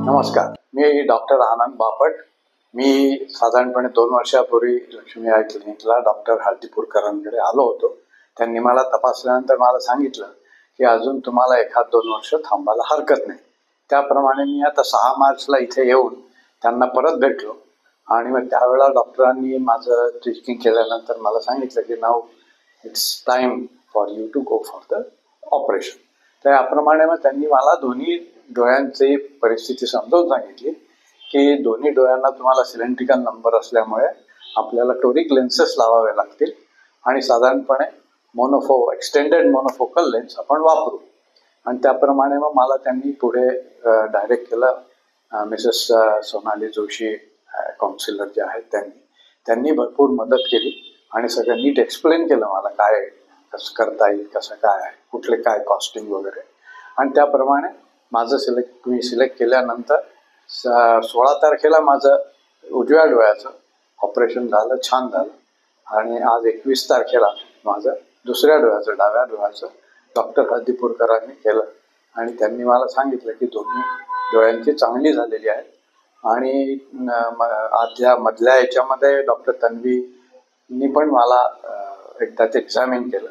नमस्कार, मी डॉक्टर आनंद बापट. मी साधारणपणे 2 वर्षापूर्वी लक्ष्मी आय क्लिनिकला डॉक्टर हळदीपूरकरांकडे आलो होतो. त्यांनी मला तपासल्यानंतर मला सांगितलं की अजून तुम्हाला 1-2 वर्ष थांबायला हरकत नाही. त्याप्रमाणे मी आता 6 मार्चला इथे येऊन त्यांना परत भेटलो आणि मग त्यावेळेला डॉक्टरांनी माझं ट्रीटमेंट केल्यानंतर मला सांगितलं की now it's time for you to go for the operation. तर याप्रमाणे मग त्यांनी मला दोन्ही डोळ्यांची परिस्थिती समजावून सांगितली की दोन्ही डोळ्यांना तुम्हाला सिलेंड्रिकल नंबर असल्यामुळे आपल्याला टोरिक लेन्सेस लावावे लागतील आणि साधारणपणे एक्सटेंडेड मोनोफोकल लेन्स आपण वापरू. आणि त्याप्रमाणे मग मला त्यांनी पुढे डायरेक्ट केलं. मिसेस सोनाली जोशी काउन्सिलर जे आहेत त्यांनी भरपूर मदत केली आणि सगळं नीट एक्सप्लेन केलं मला काय कसं करता येईल, कसं काय आहे, कुठले काय कॉस्टिंग वगैरे. आणि त्याप्रमाणे माझं सिलेक्ट केल्यानंतर 16 तारखेला माझं उजव्या डोळ्याचं ऑपरेशन झालं, छान झालं. आणि आज 21 तारखेला माझं दुसऱ्या डोळ्याचं, डाव्या डोळ्याचं डॉक्टर हळदीपूरकरांनी केलं आणि त्यांनी मला सांगितलं की दोन्ही डोळ्यांची चांगली झालेली आहे. आणि मधल्या याच्यामध्ये डॉक्टर तन्वीनी पण मला एकदा ते एक्झामिन केलं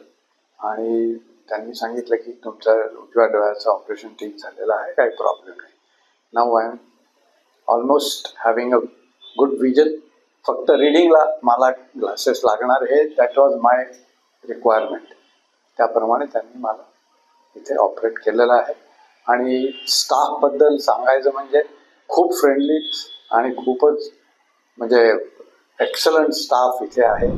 आणि त्यांनी सांगितलं की तुमचं उजव्या डोळ्याचं ऑपरेशन ठीक झालेलं आहे, काही प्रॉब्लेम नाही. Now I am almost having a good vision. फक्त रीडिंगला मला ग्लासेस लागणार हे दॅट वॉज माय रिक्वायरमेंट. त्याप्रमाणे त्यांनी मला इथे ऑपरेट केलेलं आहे. आणि स्टाफबद्दल सांगायचं म्हणजे खूप फ्रेंडली आणि खूपच म्हणजे एक्सलंट स्टाफ इथे आहे.